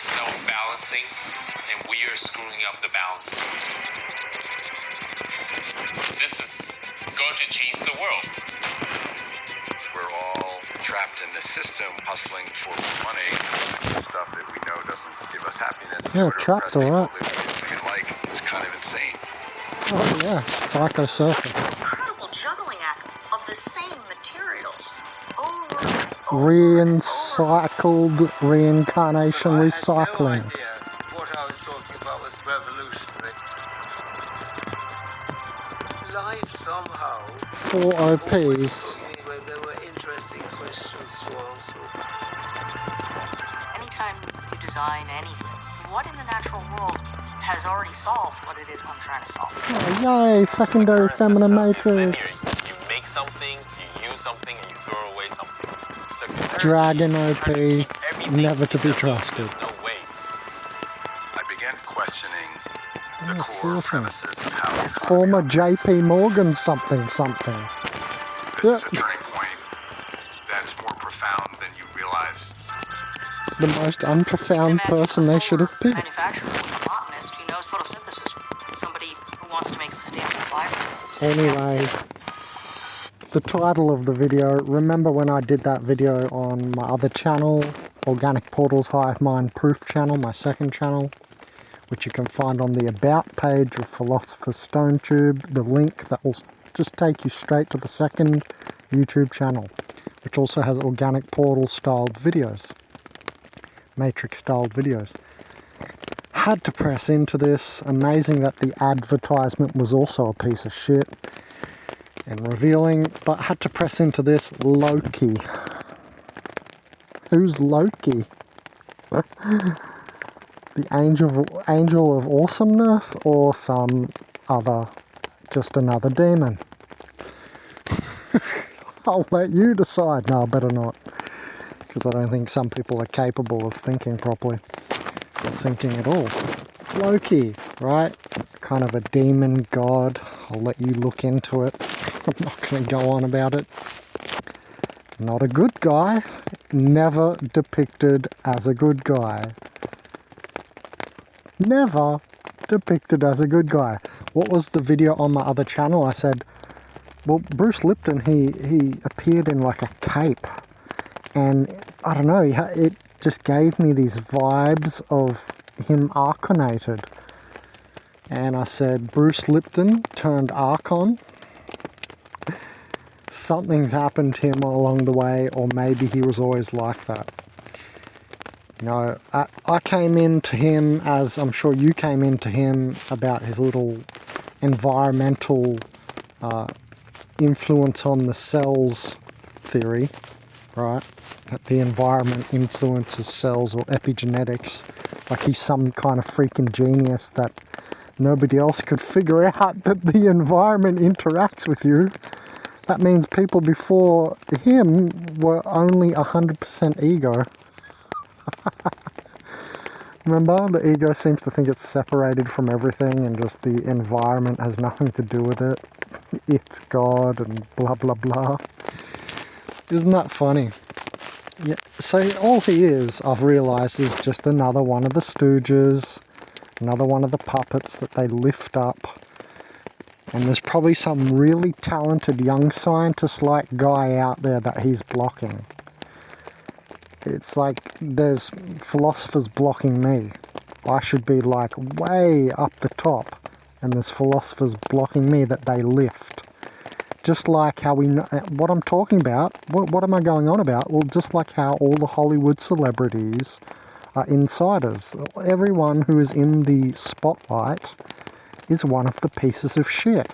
is self-balancing, and we are screwing up the balance. This is going to change the world. We're all trapped in the system, hustling for money, stuff that we know doesn't give us happiness. Yeah, trapped, alright. Like, it's kind of insane. Oh yeah, psycho circle. Incredible juggling act of the same materials. Over and Recycled reincarnation recycling. I had no idea what I was talking about was revolutionary. Life somehow. 4 OPs. Where there were interesting questions to answer. anytime you design anything, what in the natural world has already solved what it is I'm trying to solve? Oh, yay, secondary feminine matrix. You make something, you use something, and you throw away something. Dragon OP, never to be trusted. No way. I began questioning the Oh, core premises of how Former JP Morgan something something. this is a turning point that's more profound than you realize. The most unprofound person they should have picked. Manufacturer with a botanist who knows photosynthesis. Somebody who wants to make sustainable fiber. Anyway, the title of the video, remember when I did that video on my other channel, Organic Portals Hive Mind Proof channel, my second channel, which you can find on the About page of Philosopher's Stone Tube, the link that will just take you straight to the second YouTube channel, which also has Organic Portal styled videos, Matrix styled videos. Had to press into this. Amazing that the advertisement was also a piece of shit and revealing, but had to press into this. Loki. Who's Loki? The angel of awesomeness, or some other, just another demon? I'll let you decide. No, better not, because I don't think some people are capable of thinking properly, or thinking at all. Loki, right? Kind of a demon god. I'll let you look into it. I'm not going to go on about it. Not a good guy. Never depicted as a good guy. Never depicted as a good guy. What was the video on my other channel? I said, well, Bruce Lipton, he appeared in like a cape. And I don't know, it just gave me these vibes of him arconated. And I said, Bruce Lipton turned Archon. Something's happened to him along the way, or maybe he was always like that. You know, I came into him, as I'm sure you came into him, about his little environmental influence on the cells theory, right? That the environment influences cells, or epigenetics. Like he's some kind of freaking genius that nobody else could figure out that the environment interacts with you. That means people before him were only 100% ego. Remember, the ego seems to think it's separated from everything and just the environment has nothing to do with it. It's God and blah blah blah. Isn't that funny? Yeah. So all he is, I've realised, is just another one of the stooges, another one of the puppets that they lift up. And there's probably some really talented young scientist-like guy out there that he's blocking. It's like there's philosophers blocking me. I should be like way up the top, and there's philosophers blocking me that they lift. Just like how we know what I'm talking about. What am I going on about? Well, just like how all the Hollywood celebrities are insiders. Everyone who is in the spotlight is one of the pieces of shit.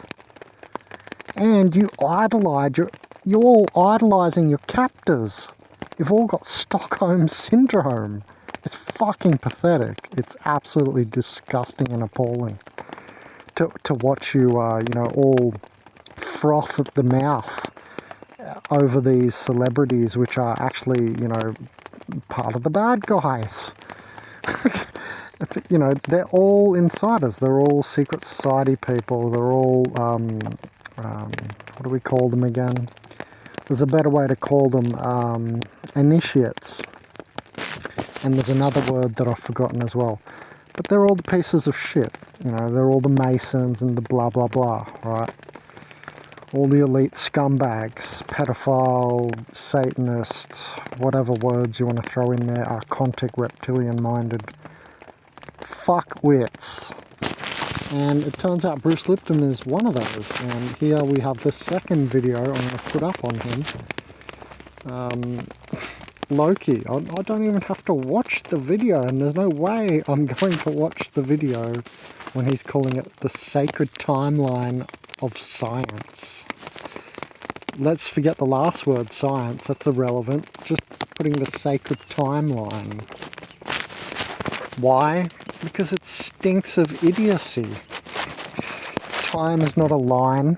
And you idolize, you're all idolizing your captors. You've all got Stockholm Syndrome. It's fucking pathetic. It's absolutely disgusting and appalling to watch you, you know, all froth at the mouth over these celebrities, which are actually, you know, part of the bad guys. You know, they're all insiders. They're all secret society people. They're all, what do we call them again? There's a better way to call them, initiates. And there's another word that I've forgotten as well. But they're all the pieces of shit. You know, they're all the Masons and the blah blah blah, right? All the elite scumbags, pedophile, Satanist, whatever words you want to throw in there, archontic, reptilian-minded fuckwits. And it turns out Bruce Lipton is one of those. And here we have the second video I'm going to put up on him. Loki. I don't even have to watch the video, and there's no way I'm going to watch the video when he's calling it the sacred timeline of science. Let's forget the last word, science. That's irrelevant. Just putting the sacred timeline. Why? Because it stinks of idiocy. Time is not a line.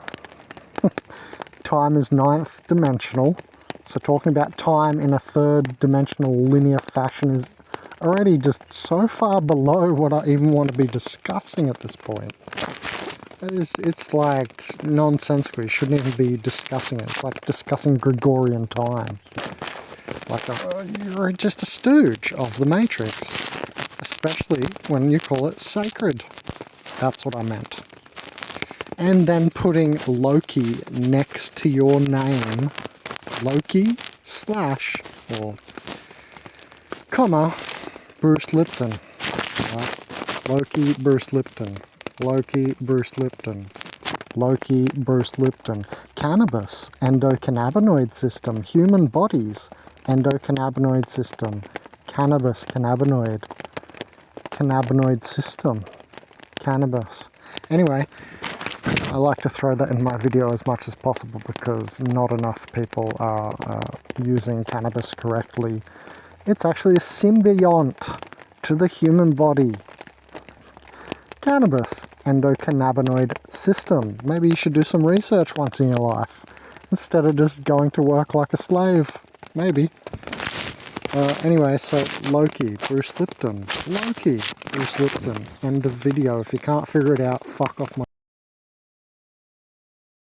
Time is ninth dimensional. So talking about time in a third dimensional linear fashion is already just so far below what I even want to be discussing at this point. It's like nonsensical. You shouldn't even be discussing it. It's like discussing Gregorian time. Like you're just a stooge of the Matrix. Especially when you call it sacred. That's what I meant. And then putting Loki next to your name. Loki / or comma Bruce Lipton. Right? Loki, Bruce Lipton. Loki, Bruce Lipton. Loki, Bruce Lipton. Cannabis, endocannabinoid system. Human bodies, endocannabinoid system. Cannabis, cannabinoid. Cannabinoid system. Cannabis. Anyway, I like to throw that in my video as much as possible because not enough people are using cannabis correctly. It's actually a symbiont to the human body. Cannabis, endocannabinoid system. Maybe you should do some research once in your life instead of just going to work like a slave. Maybe. Anyway, so Loki, Bruce Lipton. Loki, Bruce Lipton. End of video. If you can't figure it out, fuck off my